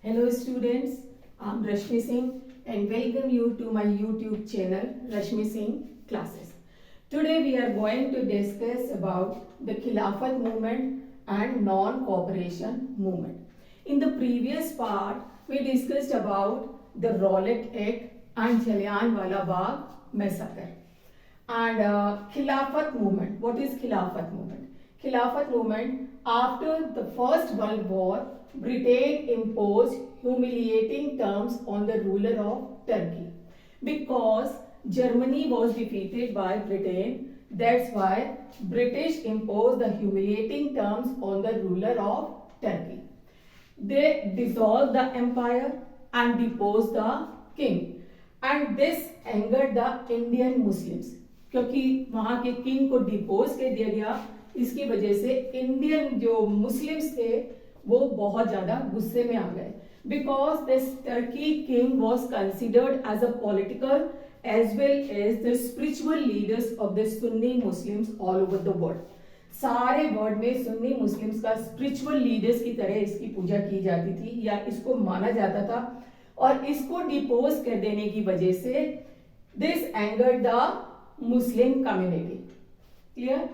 Hello students, I'm Rashmi Singh and welcome you to my YouTube channel Rashmi Singh Classes. Today we are going to discuss about the Khilafat movement and non-cooperation movement. In the previous part, we discussed about the Rowlatt Act and Jallianwala Bagh massacre. And Khilafat movement. What is Khilafat movement? Khilafat movement, after the First World War, Britain imposed humiliating terms on the ruler of Turkey. Because Germany was defeated by Britain, that's why British imposed the humiliating terms on the ruler of Turkey. They dissolved the empire and deposed the king. And this angered the Indian Muslims. क्योंकि वहां के king को depots कर दिया गया, इसकी वजह से इंडियन जो मुस्लिम्स थे वो बहुत ज्यादा गुस्से में आ गए. Because this Turkey king was considered as a political as well as the spiritual leaders of the Sunni Muslims all over the world. सारे वर्ल्ड में सुन्नी मुस्लिम्स का स्पिरिचुअल लीडर्स की तरह इसकी पूजा की जाती थी या इसको माना जाता था, और इसको डिपोज कर देने की वजह से this angered the Muslim community. Clear?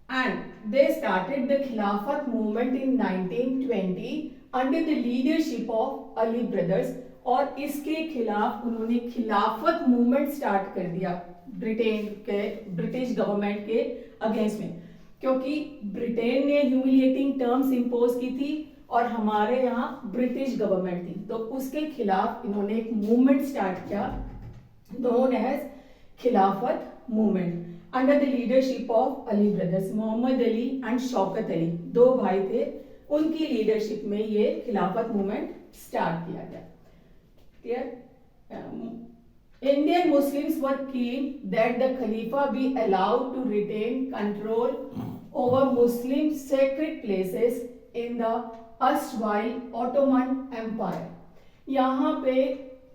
And they started the Khilafat movement in 1920 under the leadership of Ali brothers. और इसके खिलाफ उन्होंने खिलाफत मूवमेंट स्टार्ट कर दिया ब्रिटिश गवर्नमेंट के अगेंस्ट में, क्योंकि ब्रिटेन ने ह्यूमिलिएटिंग टर्म्स इंपोज की थी और हमारे यहाँ ब्रिटिश गवर्नमेंट थी, तो उसके खिलाफ इन्होंने एक मूवमेंट स्टार्ट किया known as Khilafat movement under the leadership of Ali brothers. Mohammad Ali and Shaukat Ali दो भाई थे, उनकी लीडरशिप में ये खिलाफत मूवमेंट स्टार्ट किया गया. Clear? Indian Muslims were keen that the Khalifa be allowed to retain control over Muslim sacred places in the erstwhile Ottoman Empire. यहाँ पे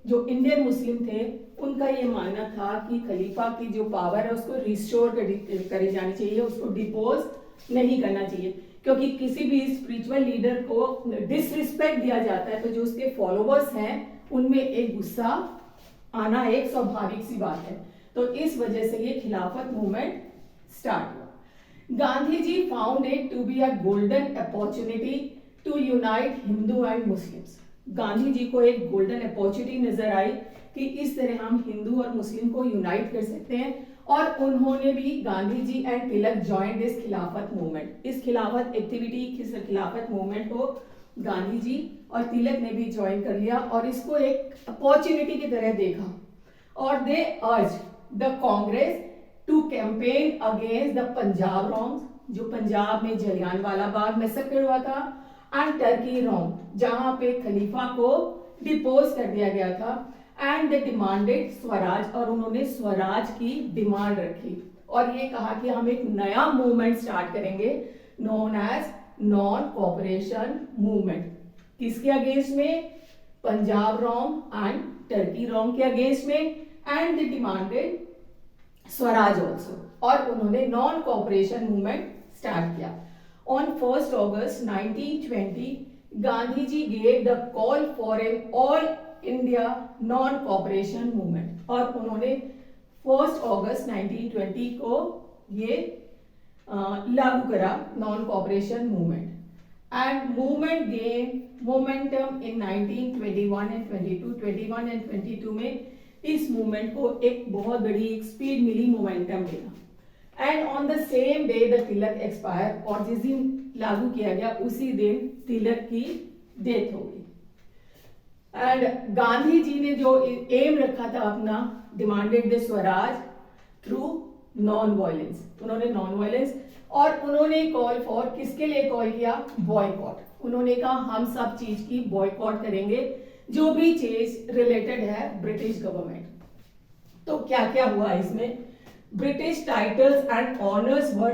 जो इंडियन मुस्लिम थे उनका ये मानना था कि खलीफा की जो पावर है उसको रिस्टोर करी जानी चाहिए, उसको डिपोज नहीं करना चाहिए, क्योंकि किसी भी स्पिरिचुअल लीडर को डिसरिस्पेक्ट दिया जाता है तो जो उसके फॉलोवर्स हैं उनमें एक गुस्सा आना एक स्वाभाविक सी बात है. तो इस वजह से ये खिलाफत मूवमेंट स्टार्ट हुआ. Gandhi ji found it to be a golden opportunity to unite Hindu and Muslims. Gandhi ji को एक गोल्डन अपॉर्चुनिटी नजर आई कि इस तरह हम हिंदू और मुस्लिम को यूनाइट कर सकते हैं, और उन्होंने भी Gandhi ji and Tilak joined this खिलाफत मूवमेंट. इस खिलाफत एक्टिविटी खिलाफत मूवमेंट को गांधी जी और तिलक ने भी ज्वाइन कर लिया और इसको एक अपॉर्चुनिटी की तरह देखा. और they urged the Congress to campaign against the Punjab wrongs, जो पंजाब में जलियांवाला बाग मैसेकर हुआ था, एंड टर्की रॉन्ग जहां पे खलीफा को डिपोज कर दिया गया था, एंड दे डिमांडेड स्वराज, और उन्होंने स्वराज की डिमांड रखी और ये कहा कि हम एक नया मूवमेंट स्टार्ट करेंगे known as non cooperation movement. किसके अगेंस्ट में? Punjab wrong and Turkey wrong के अगेंस्ट में, and they demanded swaraj also, और उन्होंने नॉन कोऑपरेशन मूवमेंट स्टार्ट किया. On 1st August 1920, Gandhi ji gave the call for an all India non-cooperation movement. और उन्होंने 1st August 1920 को ये लागू करा non cooperation movement. And movement gain momentum in 1921 and 22. 21 and 22 में इस मूवमेंट को एक बहुत बड़ी एक स्पीड मिली, मोमेंटम मिला. And on the same day the Tilak expire, और जिस दिन लागू किया गया उसी दिन तिलक की डेथ हो गई. एंड गांधी जी ने जो एम रखा था अपना, demanded the Swaraj through non violence. उन्होंने नॉन वायलेंस, और उन्होंने कॉल फॉर, किसके लिए कॉल किया? बॉयकॉट. उन्होंने कहा हम सब चीज की बॉयकॉट करेंगे जो भी चीज रिलेटेड है ब्रिटिश गवर्नमेंट. तो क्या क्या हुआ इसमें? British titles and honours were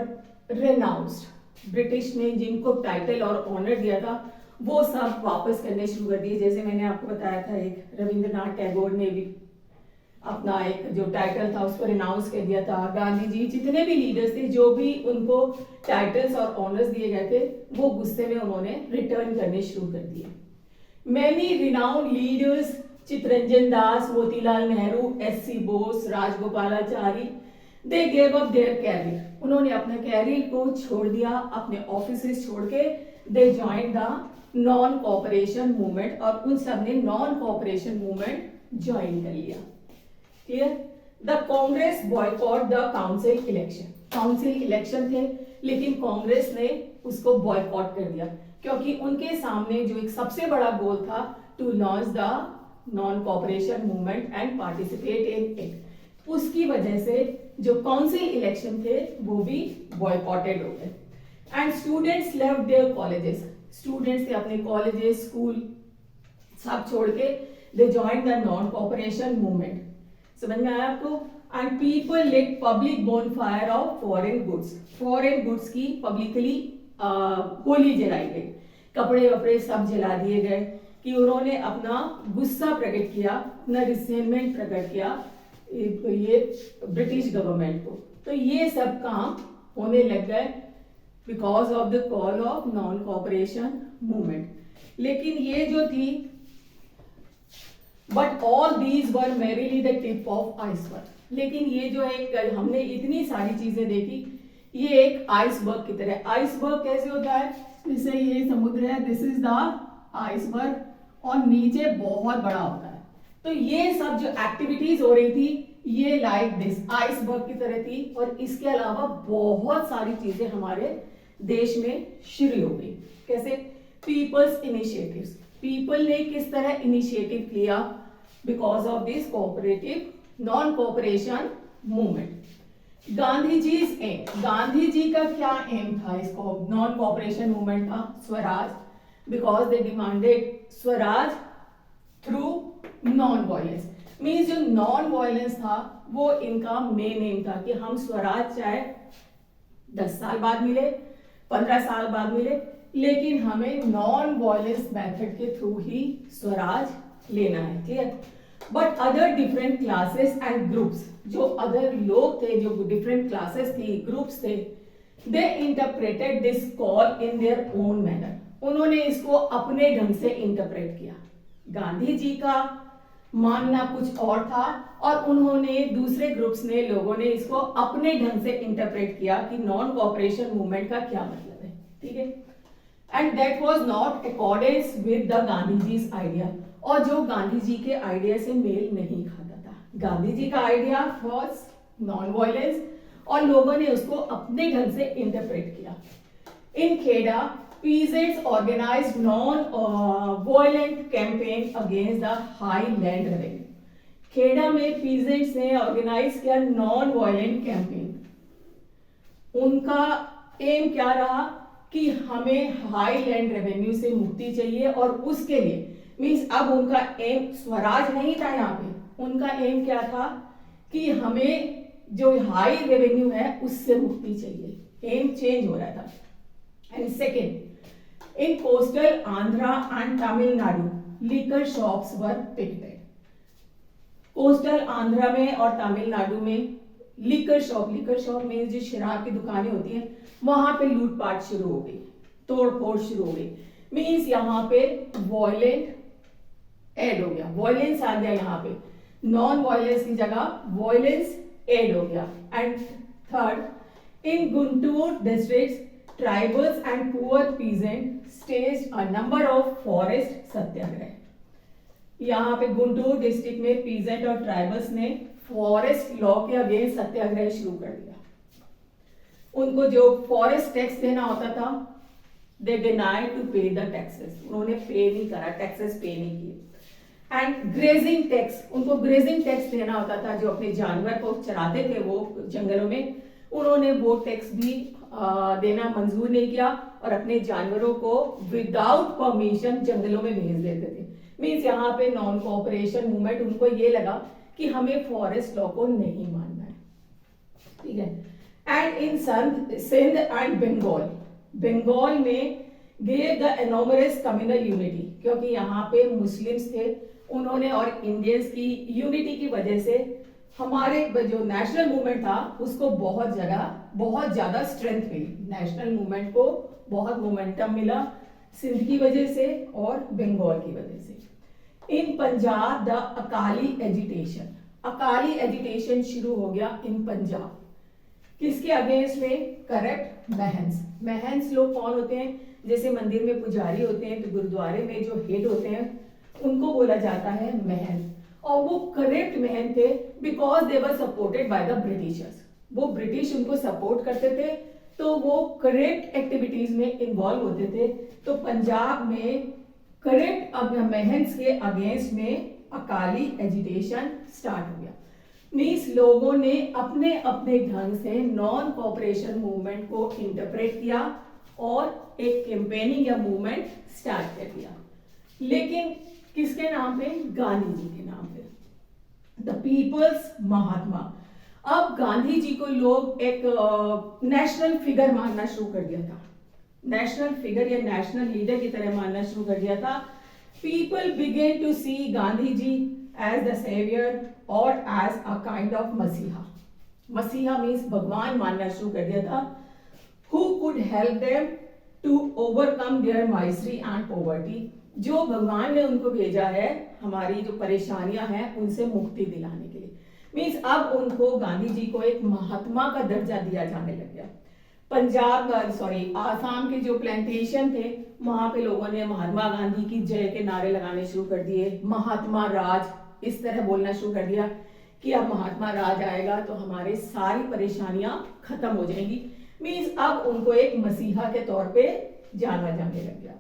renounced. British ने जिनको टाइटल और ऑनर दिया था वो सब वापस करने शुरू कर दिए. जैसे मैंने आपको बताया था, एक रविंद्रनाथ टैगोर ने भी अपना एक जो टाइटल था उसको रिनाउंस कर दिया था. गांधी जी, जितने भी लीडर्स थे, जो भी उनको टाइटल्स और ऑनर्स दिए गए थे, वो गुस्से में उन्होंने रिटर्न करने शुरू कर दिए. Many renowned leaders, Chittaranjan Das, Motilal Nehru, S C. Bose, Rajagopalachari, they gave up their career. उन्होंने अपने कैरियर को छोड़ दिया, अपने ऑफिसेस छोड़ के they joined the non cooperation movement, और उन सब ने नॉन कॉपरेशन मूवमेंट ज्वाइन कर लिया. Clear? The Congress boycott the council election. Council election थे लेकिन कांग्रेस ने उसको बॉयकॉट कर दिया क्योंकि उनके सामने जो एक सबसे बड़ा गोल था to launch the non cooperation movement and participate in it, उसकी वजह से जो काउंसिल इलेक्शन थे वो भी बॉयकॉटेड हो गए. And students left their colleges. Students ने अपने कॉलेजेस, स्कूल सब छोड़ के they join the non cooperation movement. समझ में आया आपको? And people let public bonfire of foreign goods. Foreign goods की पब्लिकली होली जलाई गई, कपड़े वपड़े सब जला दिए गए कि उन्होंने अपना गुस्सा प्रकट किया, अपना रिसेंटमेंट प्रकट किया ये ब्रिटिश गवर्नमेंट को. तो ये सब काम होने लग गए because of the call of non cooperation movement. लेकिन ये जो थी, but all these were merrily the tip of iceberg. लेकिन ये जो एक हमने इतनी सारी चीजें देखी, ये एक आइसबर्ग की तरह. आइसबर्ग कैसे होता है? जैसे ये समुद्र है, दिस इज द आइसबर्ग, और नीचे बहुत बड़ा होता है. तो ये सब जो एक्टिविटीज हो रही थी ये लाइक दिस आइसबर्ग की तरह थी. और इसके अलावा बहुत सारी चीजें हमारे देश में शुरू हो गई. कैसे? Peoples initiatives. पीपल ने किस तरह इनिशिएटिव लिया because of this cooperative non cooperation movement. Gandhi ji aim. Gandhi ji का क्या एम था इसको नॉन कोऑपरेशन मूवमेंट का? Swaraj. Because they demanded swaraj through non violence. Means जो नॉन वायलेंस था वो इनका मेन एम था कि हम स्वराज चाहे 10 साल बाद मिले, 15 साल बाद मिले, लेकिन हमें नॉन वायलेंस मेथड के थ्रू ही स्वराज लेना है. Clear? But other different classes and groups, जो अदर लोग थे, जो डिफरेंट क्लासेस थी, ग्रुप्स थे, they interpreted this call in their own manner. उन्होंने इसको अपने ढंग से इंटरप्रेट किया. गांधी जी का मानना कुछ और था और उन्होंने, दूसरे ग्रुप्स ने, लोगों ने इसको अपने ढंग से इंटरप्रेट किया कि नॉन कॉपरेशन मूवमेंट का क्या मतलब है. ठीक है? And that was not accordance with the गांधीजी's आइडिया. और जो गांधी जी के आइडिया से मेल नहीं खाता था. गांधी जी का आइडिया वाज नॉन वायलेंस और लोगों ने उसको अपने ढंग से इंटरप्रेट किया. इन Kheda, peasants organized non-violent campaign against the high land revenue. Kheda में peasants ने ऑर्गेनाइज किया नॉन वायलेंट कैंपेन. उनका एम क्या रहा कि हमें हाई लैंड रेवेन्यू से मुक्ति चाहिए, और उसके लिए मीन्स अब उनका एम स्वराज नहीं था. यहाँ पे उनका एम क्या था कि हमें जो हाई रेवेन्यू है उससे मुक्ति चाहिए. एम चेंज हो रहा था. And second, in coastal Andhra and Tamil Nadu, liquor shops were picketed. Coastal Andhra में और तमिलनाडु में लिकर शॉप में जो शराब की दुकानें होती हैं वहां पे लूटपाट शुरू हो गई, तोड़फोड़ शुरू हो गई. मीन्स यहाँ पे वॉयलेंट ऐड हो गया, वॉयलेंस आ गया. यहाँ पे नॉन वॉयलेंस की जगह वॉयलेंस ऐड हो गया. And third, in Guntur district, tribals and poor peasants staged a number of forest सत्याग्रह. यहाँ पे गुंटूर डिस्ट्रिक्ट में पीजेंट और ट्राइबल्स ने फॉरेस्ट लॉ के अगेंस्ट सत्याग्रह शुरू कर दिया. उनको जो फॉरेस्ट टैक्स देना होता था, दे डिनाइड टू पे द टैक्सेस. उन्होंने पे नहीं करा, टैक्सेस पे नहीं किए. एंड ग्रेजिंग टैक्स, उनको ग्रेजिंग टैक्स देना होता था. जो अपने जानवर को चराते थे वो जंगलों में, उन्होंने वो टैक्स भी देना मंजूर नहीं किया और अपने जानवरों को विदाउट परमिशन जंगलों में भेज देते थे. मीन्स यहाँ पे नॉन कोऑपरेशन मूवमेंट, उनको ये लगा कि हमें फॉरेस्ट लॉ को नहीं मानना है. ठीक है? And in Sindh and Bengal में gave the enormous communal unity, क्योंकि यहाँ पे मुस्लिम्स थे, उन्होंने और इंडियंस की यूनिटी की वजह से हमारे जो नेशनल मूवमेंट था उसको बहुत ज्यादा स्ट्रेंथ मिली. नेशनल मूवमेंट को बहुत मोमेंटम मिला. सिंध की वजह से और बंगाल की वजह से। In Punjab the Akali agitation, Akali agitation शुरू हो गया इन पंजाब। किसके अगेंस्ट में? करप्ट महंस। महंस लोग कौन होते हैं? जैसे मंदिर में पुजारी होते हैं तो गुरुद्वारे में जो हेड होते हैं उनको बोला जाता है महंत। और वो करप्ट महंत थे because they were supported by the Britishers. वो ब्रिटिश उनको सपोर्ट करते थे तो वो करप्ट एक्टिविटीज में इन्वॉल्व होते थे। तो पंजाब में करप्ट महंस के अगेंस्ट में अकाली एजिटेशन स्टार्ट हो गया। मीन्स लोगों ने अपने अपने ढंग से नॉन कॉपरेशन मूवमेंट को इंटरप्रेट किया और एक कैंपेनिंग या मूवमेंट स्टार्ट कर दिया। लेकिन किसके नाम पे? गांधी जी के नाम पे, द पीपल्स महात्मा। अब गांधी जी को लोग एक नेशनल फिगर मानना शुरू कर दिया था, नेशनल फिगर या नेशनल लीडर की तरह मानना शुरू कर दिया था। People began to see Gandhi ji as the saviour और as a kind of messiah. Messiah means भगवान मानना शुरू कर दिया था, who could help them to overcome their misery and poverty. जो भगवान ने उनको भेजा है हमारी जो परेशानियां हैं उनसे मुक्ति दिलाने के लिए। मीन्स अब उनको गांधी जी को एक महात्मा का दर्जा दिया जाने लग गया। पंजाब आसाम के जो प्लांटेशन थे वहां पे लोगों ने महात्मा गांधी की जय के नारे लगाने शुरू कर दिए, महात्मा राज इस तरह बोलना शुरू कर दिया कि अब महात्मा राज आएगा तो हमारे सारी परेशानियां खत्म हो जाएंगी। मीन्स अब उनको एक मसीहा के तौर पे जाना जाने लग गया।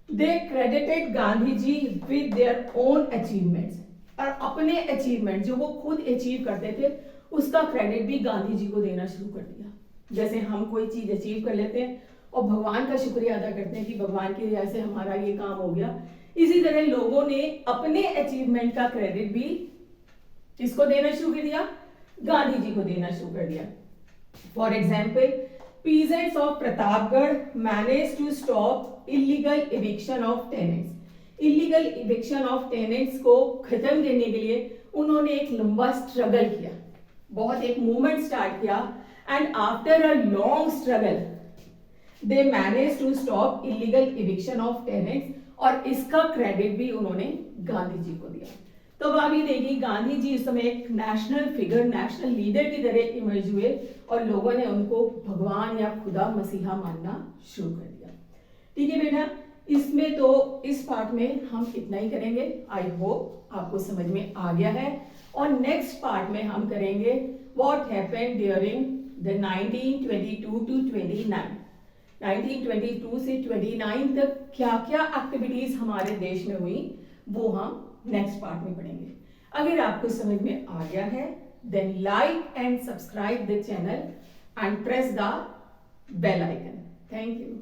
They credited Gandhi ji with their own achievements, और अपने अचीवमेंट जो वो खुद अचीव करते थे उसका क्रेडिट भी गांधी जी को देना शुरू कर दिया। जैसे हम कोई चीज अचीव कर लेते हैं और भगवान का शुक्रिया अदा करते हैं कि भगवान की वजह से हमारा ये काम हो गया, इसी तरह लोगों ने अपने अचीवमेंट का क्रेडिट भी किसको देना शुरू कर दिया? गांधी जी को देना शुरू कर दिया। For example, peasants of Pratapgarh manage to stop illegal eviction of tenants. Illegal eviction of tenants को खत्म करने के लिए उन्होंने एक लंबा स्ट्रगल किया, बहुत एक मूवमेंट स्टार्ट किया, and after a long struggle they manage to stop illegal eviction of tenants, और इसका क्रेडिट भी उन्होंने गांधी जी को दिया। तो अब ये देखिए गांधी जी इस समय एक नेशनल फिगर, नेशनल लीडर की तरह इमर्ज हुए और लोगों ने उनको भगवान या खुदा मसीहा मानना शुरू कर दिया। ठीक है बेटा, इसमें तो इस पार्ट में हम इतना ही करेंगे। आई होप आपको समझ में आ गया है। और नेक्स्ट पार्ट में हम करेंगे what happened during the 1922 to 29। 1922 से 29 तक क्या क्या एक्टिविटीज हमारे देश में हुई वो हम नेक्स्ट पार्ट में पढ़ेंगे। अगर आपको समझ में आ गया है then like and subscribe the channel and press the bell icon. Thank you.